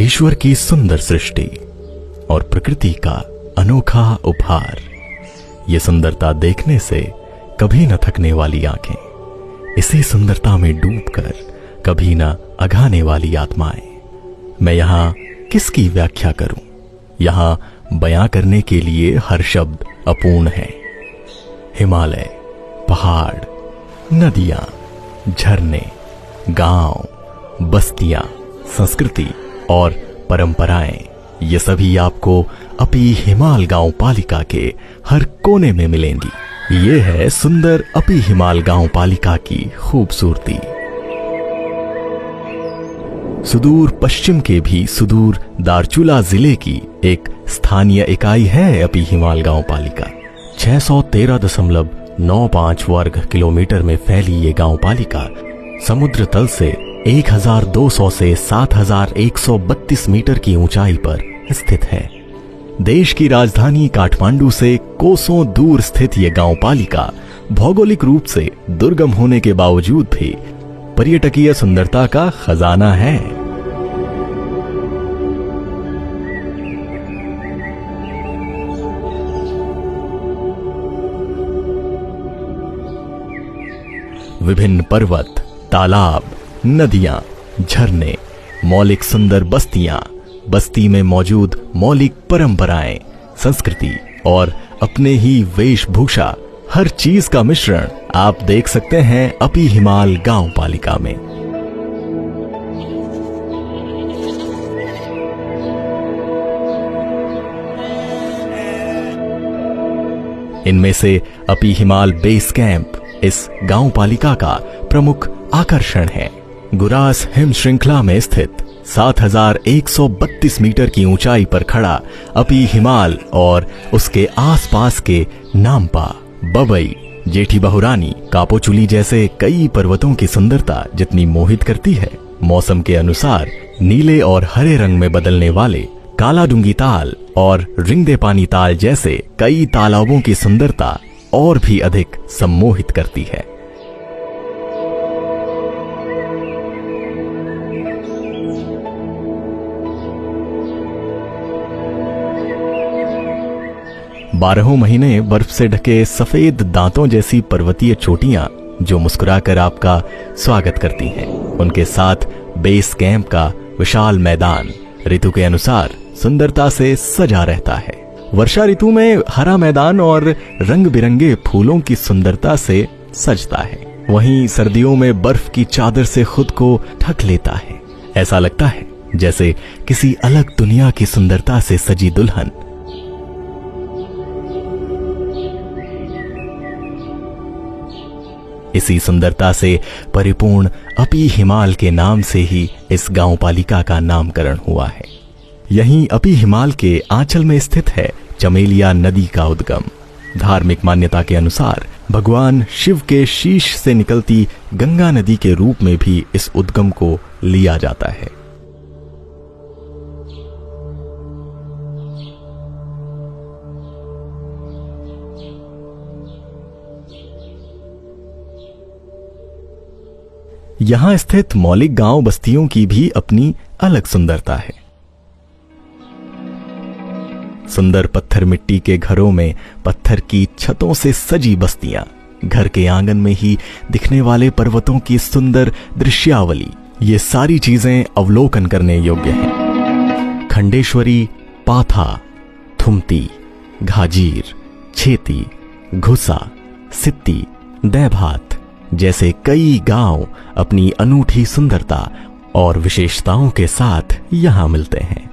ईश्वर की सुंदर सृष्टि और प्रकृति का अनोखा उपहार। ये सुंदरता देखने से कभी न थकने वाली आंखें, इसी सुंदरता में डूबकर कभी न अघाने वाली आत्माएं। मैं यहाँ किसकी व्याख्या करूं? यहाँ बयां करने के लिए हर शब्द अपूर्ण है। हिमालय, पहाड़, नदियां, झरने, गांव, बस्तियां, संस्कृति और परंपराएं, ये सभी आपको अपी हिमाल गांव पालिका के हर कोने में मिलेंगी। ये है सुंदर अपी हिमाल गांव पालिका की खूबसूरती। सुदूर पश्चिम के भी सुदूर दारचूला जिले की एक स्थानीय इकाई है अपी हिमाल गांव पालिका। 613.95 वर्ग किलोमीटर में फैली ये गांव पालिका समुद्र तल से 1200 से 7132 मीटर की ऊंचाई पर स्थित है। देश की राजधानी काठमांडू से कोसों दूर स्थित ये गांव पालिका भौगोलिक रूप से दुर्गम होने के बावजूद भी पर्यटकीय सुंदरता का खजाना है। विभिन्न पर्वत, तालाब, नदियां, झरने, मौलिक सुंदर बस्तियां, बस्ती में मौजूद मौलिक परंपराएं, संस्कृति और अपने ही वेशभूषा, हर चीज का मिश्रण आप देख सकते हैं अपी हिमाल गांव पालिका में। इनमें से अपी हिमाल बेस कैंप इस गांव पालिका का प्रमुख आकर्षण है। गुरास हिम श्रृंखला में स्थित 7132 मीटर की ऊंचाई पर खड़ा अपी हिमाल और उसके आसपास के नामपा, बबई, जेठी बहुरानी, कापोचुली जैसे कई पर्वतों की सुंदरता जितनी मोहित करती है, मौसम के अनुसार नीले और हरे रंग में बदलने वाले कालाडुंगी ताल और रिंगदे पानी ताल जैसे कई तालाबों की सुंदरता और भी अधिक सम्मोहित करती है। बारहों महीने बर्फ से ढके सफेद दांतों जैसी पर्वतीय चोटियां जो मुस्कुराकर आपका स्वागत करती हैं। उनके साथ बेस कैंप का विशाल मैदान ऋतु के अनुसार सुंदरता से सजा रहता है। वर्षा ऋतु में हरा मैदान और रंग बिरंगे फूलों की सुंदरता से सजता है। वहीं सर्दियों में बर्फ की चादर से खुद को ढक लेता है। ऐसा लगता है जैसे किसी अलग दुनिया की सुंदरता से सजी दुल्हन। इसी सुंदरता से परिपूर्ण अपी हिमाल के नाम से ही इस गांव पालिका का नामकरण हुआ है। यहीं अपी हिमाल के आंचल में स्थित है चमेलिया नदी का उद्गम। धार्मिक मान्यता के अनुसार भगवान शिव के शीश से निकलती गंगा नदी के रूप में भी इस उद्गम को लिया जाता है। यहां स्थित मौलिक गांव बस्तियों की भी अपनी अलग सुंदरता है। सुंदर पत्थर मिट्टी के घरों में पत्थर की छतों से सजी बस्तियां, घर के आंगन में ही दिखने वाले पर्वतों की सुंदर दृश्यावली, ये सारी चीजें अवलोकन करने योग्य हैं। खंडेश्वरी, पाथा, थुमती, घाजीर, छेती, घुसा, सित्ती, दैभात जैसे कई गांव अपनी अनूठी सुंदरता और विशेषताओं के साथ यहां मिलते हैं।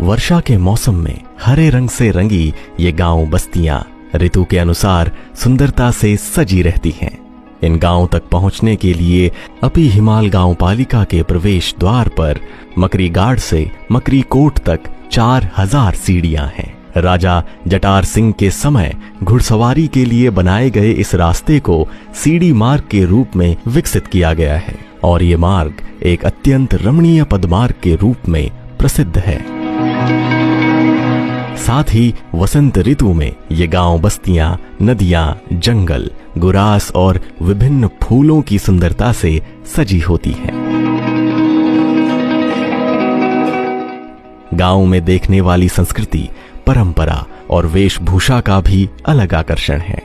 वर्षा के मौसम में हरे रंग से रंगी ये गांव बस्तियां ऋतु के अनुसार सुंदरता से सजी रहती हैं। इन गांव तक पहुंचने के लिए अपी हिमाल गांव पालिका के प्रवेश द्वार पर मकरी गाड़ से मकरी कोट तक 4000 सीढ़ियां हैं। राजा जटार सिंह के समय घुड़सवारी के लिए बनाए गए इस रास्ते को सीढ़ी मार्ग के रूप में विकसित किया गया है और ये मार्ग एक अत्यंत रमणीय पदमार्ग के रूप में प्रसिद्ध है। साथ ही वसंत ऋतु में ये गांव बस्तियां, नदियां, जंगल, गुरास और विभिन्न फूलों की सुंदरता से सजी होती है। गांव में देखने वाली संस्कृति, परंपरा और वेशभूषा का भी अलग आकर्षण है।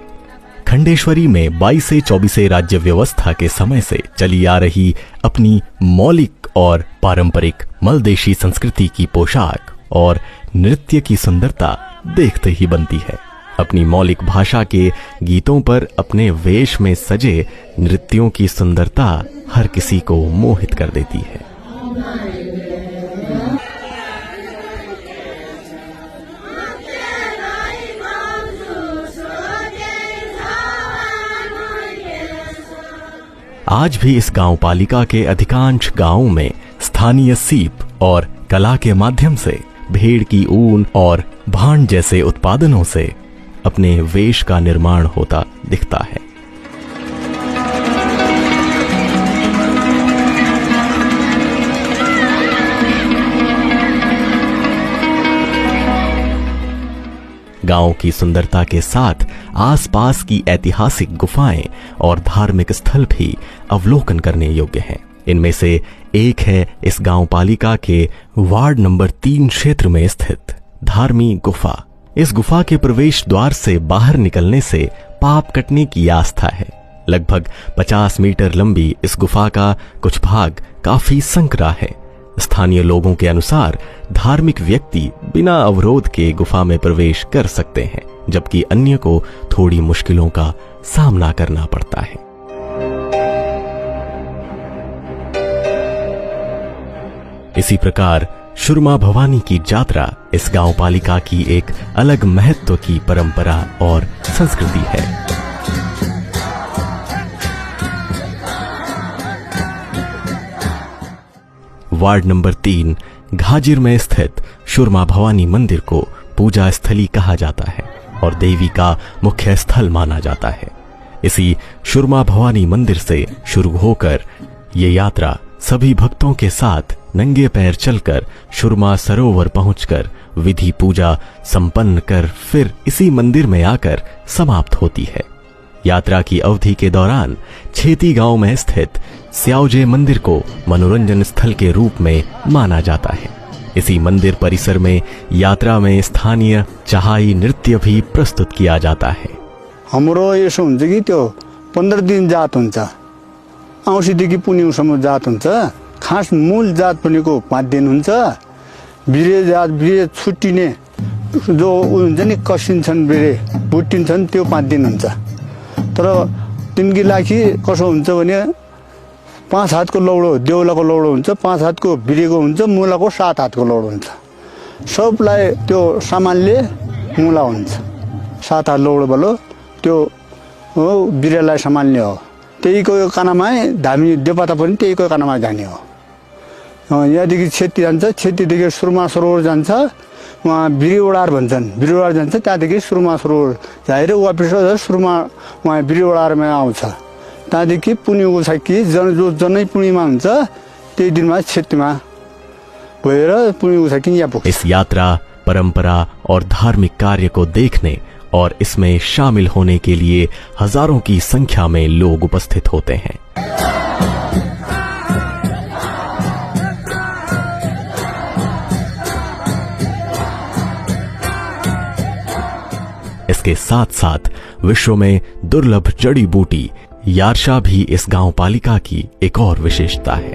खंडेश्वरी में 22 24 राज्य व्यवस्था के समय से चली आ रही अपनी मौलिक और पारंपरिक मलदेशी संस्कृति की पोशाक और नृत्य की सुंदरता देखते ही बनती है। अपनी मौलिक भाषा के गीतों पर अपने वेश में सजे नृत्यों की सुंदरता हर किसी को मोहित कर देती है। आज भी इस गांव पालिका के अधिकांश गांवों में स्थानीय सीप और कला के माध्यम से भेड़ की ऊन और भांड जैसे उत्पादनों से अपने वेश का निर्माण होता दिखता है। गांव की सुंदरता के साथ आसपास की ऐतिहासिक गुफाएं और धार्मिक स्थल भी अवलोकन करने योग्य हैं। इनमें से एक है इस गांव पालिका के वार्ड नंबर 3 क्षेत्र में स्थित धार्मी गुफा। इस गुफा के प्रवेश द्वार से बाहर निकलने से पाप कटने की आस्था है। लगभग 50 मीटर लंबी इस गुफा का कुछ भाग काफी संकरा है। स्थानीय लोगों के अनुसार धार्मिक व्यक्ति बिना अवरोध के गुफा में प्रवेश कर सकते हैं, जबकि अन्य को थोड़ी मुश्किलों का सामना करना पड़ता है। इसी प्रकार शुरमा भवानी की यात्रा इस गांव पालिका की एक अलग महत्व की परंपरा और संस्कृति है। वार्ड नंबर 3 घाजिर में स्थित शुरमा भवानी मंदिर को पूजा स्थली कहा जाता है और देवी का मुख्य स्थल माना जाता है। इसी शुरमा भवानी मंदिर से शुरू होकर ये यात्रा सभी भक्तों के साथ नंगे पैर चलकर शुरमा सरोवर पहुंचकर विधि पूजा संपन्न कर फिर इसी मंदिर में आकर समाप्त होती है। यात्रा की अवधि के दौरान छेती गांव में स्थित स्याओजे मंदिर को मनोरंजन स्थल के रूप में माना जाता है। इसी मंदिर परिसर में यात्रा में स्थानीय चहाई नृत्य भी प्रस्तुत किया जाता है। हाम्रो यसो हुन्छ कि त्यो 15 दिन जात हुन्छ, औँसीदेखि पुन्यौँसम्म जात हुन्छ। खास मूल जात भनेको 5 दिन हुन्छ। बिरे जात बिरे छुट्टिने जो हुन्छ नि कसिन्छन् बिरे भुटिन्छन् त्यो 5 दिन हुन्छ। तर तिनकी लागि कसो हुन्छ भने 5 हातको लौडो देउलाको लौडो हुन्छ, 5 हातको बिरेको हुन्छ, मुलाको 7 हातको लौडो हुन्छ। सबलाई त्यो सामानले मुला हुन्छ। 7 हात लौडो बलो त्यो हो बिरेलाई सामान्य हो। त्यहीको कानामा धामी देवता पनि त्यहीको कानामा जाने हो। यहाँदेखि छेती जान्छ, छेतीदेखि सुरमा सरोवर जान्छ, वहाँ बिरेवडार भन्छन्, बिरेवडार जान्छ, त्यहाँदेखि सुरमा सरोवर जाएर वापिस सुरमा वहाँ बिरेवडारमा आउँछ। त्यहाँदेखि पुण्यको छ कि जो जनै पूर्णिमा हुन्छ त्यही दिनमा छेतीमा भएर पुण्यको छ कि यहाँ पुग्छ। इस यात्रा, परंपरा और धार्मिक कार्य को देखने और इसमें शामिल होने के लिए हजारों की संख्या में लोग उपस्थित होते हैं। इसके साथ साथ विश्व में दुर्लभ जड़ी बूटी यार्शा भी इस गांव पालिका की एक और विशेषता है।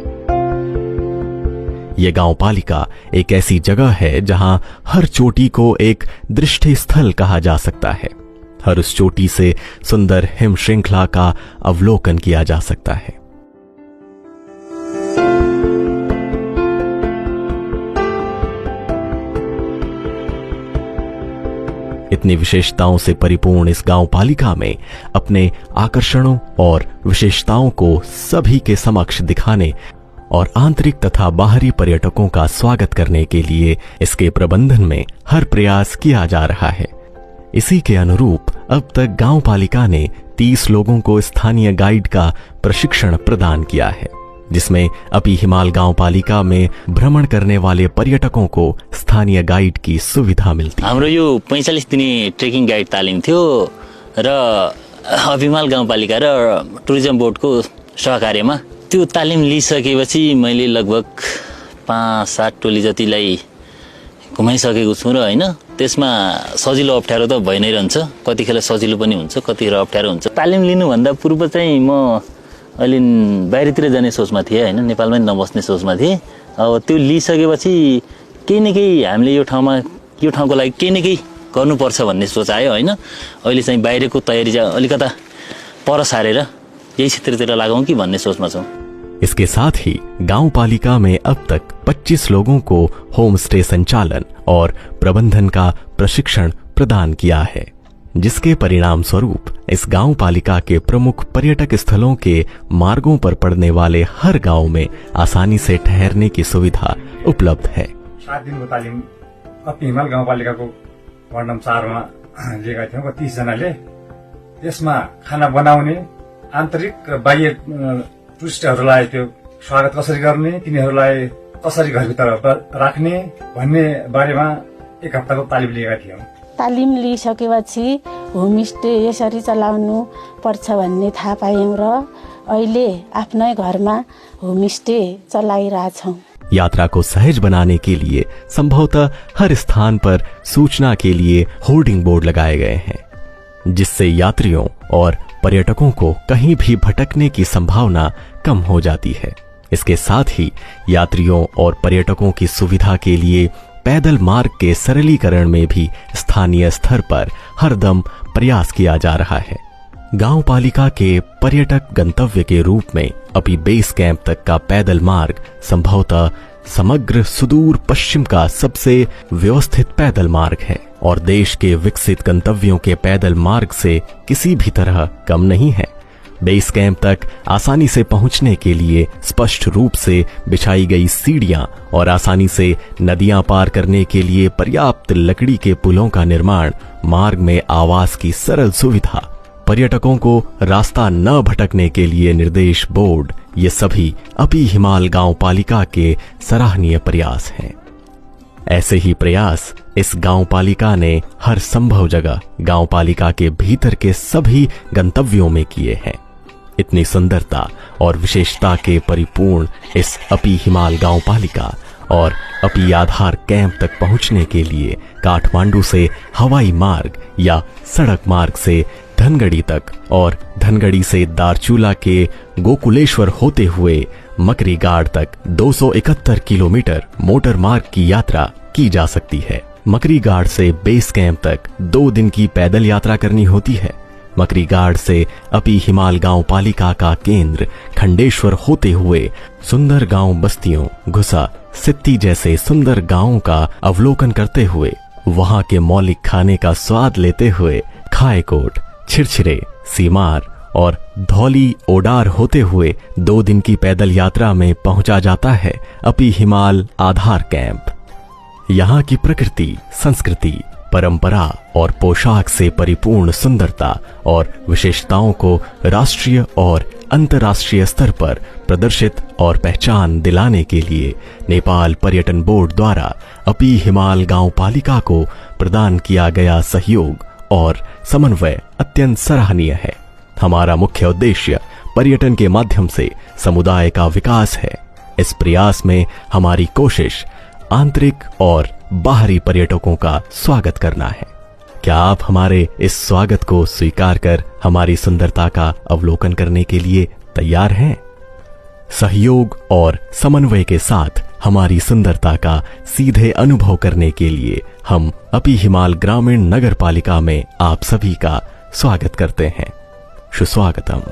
यह गांव पालिका एक ऐसी जगह है जहां हर चोटी को एक दृष्टि स्थल कहा जा सकता है। हर उस चोटी से सुंदर हिम श्रृंखला का अवलोकन किया जा सकता है। इतनी विशेषताओं से परिपूर्ण इस गांव पालिका में अपने आकर्षणों और विशेषताओं को सभी के समक्ष दिखाने और आंतरिक तथा बाहरी पर्यटकों का स्वागत करने के लिए इसके प्रबंधन में हर प्रयास किया जा रहा है। इसी के अनुरूप अब तक गांव पालिका ने 30 लोगों को स्थानीय गाइड का प्रशिक्षण प्रदान किया है। जिसमें अपी हिमाल गांव पालिका में भ्रमण करने वाले पर्यटकों को स्थानीय गाइड की सुविधा मिलती है। हाम्रो यो 45 दिने ट्रेकिङ गाइड तालिम थियो र अपी हिमाल गाउँपालिका र टुरिज्म बोर्डको सहकार्यमा त्यो तालिम लिइसकेपछि मैले लगभग 5-7 टोली जतिलाई घुमाइसकेको छु र हैन त्यसमा सजिलो अप्ठ्यारो त भइ नै रहन्छ। कतिखेर सजिलो पनि हुन्छ, कतिखेर अप्ठ्यारो हुन्छ। तालिम लिनुभन्दा पूर्व चाहिँ म अलि बाहिरतिर जाने सोचमा थिएँ हैन, नेपालमै नबस्ने सोचमा थिएँ। अब त्यो लिइसकेपछि केही न केही हामीले यो ठाउँको लागि केही न केही गर्नुपर्छ भन्ने सोच आयो हैन। अहिले चाहिँ बाहिरको तयारी चाहिँ अलिकता पर सारेर यही क्षेत्रतिर लागौँ कि भन्ने सोचमा छौँ। इसके साथ ही गांव पालिका में अब तक 25 लोगों को होम स्टे संचालन और प्रबंधन का प्रशिक्षण प्रदान किया है, जिसके परिणाम स्वरूप इस गांव पालिका के प्रमुख पर्यटक स्थलों के मार्गों पर पड़ने वाले हर गांव में आसानी से ठहरने की सुविधा उपलब्ध है। 7 दिनको तालिम अपी हिमाल गाउँपालिकाको वार्ड नम्बर 4 मा लिएका थियौँ 30 जनाले। त्यसमा खाना बनाउने, आन्तरिक र बाह्य टुरिस्टहरूलाई त्यो स्वागत कसरी गर्ने, तिनीहरूलाई कसरी घरभित्र राख्ने भन्ने बारेमा 1 हप्ताको तालिम लिएका थियौँ। तालिम लिइसकेपछि होमस्टे यसरी चलाउनु पर्छ भन्ने थाहा पायौँ र अहिले आफ्नै घरमा होमस्टे चलाइरहेछौँ। यात्रा को सहज बनाने के लिए संभवतः हर स्थान पर सूचना के लिए होर्डिंग बोर्ड लगाए गए हैं, जिससे यात्रियों और पर्यटकों को कहीं भी भटकने की संभावना कम हो जाती है। इसके साथ ही यात्रियों और पर्यटकों की सुविधा के लिए पैदल मार्ग के सरलीकरण में भी स्थानीय स्तर पर हरदम प्रयास किया जा रहा है। गांव पालिका के पर्यटक गंतव्य के रूप में अपी बेस कैंप तक का पैदल मार्ग संभवतः समग्र सुदूर पश्चिम का सबसे व्यवस्थित पैदल मार्ग है और देश के विकसित गंतव्यों के पैदल मार्ग से किसी भी तरह कम नहीं है। बेस कैंप तक आसानी से पहुंचने के लिए स्पष्ट रूप से बिछाई गई सीढ़ियां और आसानी से नदियां पार करने के लिए पर्याप्त लकड़ी के पुलों का निर्माण, मार्ग में आवास की सरल सुविधा, पर्यटकों को रास्ता न भटकने के लिए निर्देश बोर्ड, ये सभी अपी हिमाल गांव पालिका के सराहनीय प्रयास हैं। ऐसे ही प्रयास इस गांव पालिका ने हर संभव जगह गांव पालिका के भीतर के सभी गंतव्यों में किए हैं। इतनी सुंदरता और विशेषता के परिपूर्ण इस अपी हिमाल गांव पालिका और अपी आधार कैंप तक पहुंचने के लिए काठमांडू से हवाई मार्ग या सड़क मार्ग से धनगढ़ी तक और धनगढ़ी से दारचूला के गोकुलेश्वर होते हुए मकरी गाड़ तक 271 किलोमीटर मोटर मार्ग की यात्रा की जा सकती है। मकरी गाड़ से बेस कैंप तक 2 दिन की पैदल यात्रा करनी होती है। मकरी गाड़ से अपी हिमाल गांव पालिका का केंद्र खंडेश्वर होते हुए सुंदर गांव बस्तियों, घुसा, सित्ती जैसे सुंदर गांवों का अवलोकन करते हुए, वहां के मौलिक खाने का स्वाद लेते हुए खाएकोट, छिरछिरे, सीमार और धौली ओडार होते हुए 2 दिन की पैदल यात्रा में पहुंचा जाता है अपी हिमाल आधार कैंप। यहाँ की प्रकृति, संस्कृति, परंपरा और पोशाक से परिपूर्ण सुंदरता और विशेषताओं को राष्ट्रीय और अंतर्राष्ट्रीय स्तर पर प्रदर्शित और पहचान दिलाने के लिए नेपाल पर्यटन बोर्ड द्वारा अपी हिमाल गांव पालिका को प्रदान किया गया सहयोग और समन्वय अत्यंत सराहनीय है। हमारा मुख्य उद्देश्य पर्यटन के माध्यम से समुदाय का विकास है। इस प्रयास में हमारी कोशिश आंतरिक और बाहरी पर्यटकों का स्वागत करना है। क्या आप हमारे इस स्वागत को स्वीकार कर हमारी सुंदरता का अवलोकन करने के लिए तैयार हैं? सहयोग और समन्वय के साथ हमारी सुंदरता का सीधे अनुभव करने के लिए हम अपी हिमाल ग्रामीण नगर पालिका में आप सभी का स्वागत करते हैं। सुस्वागतम।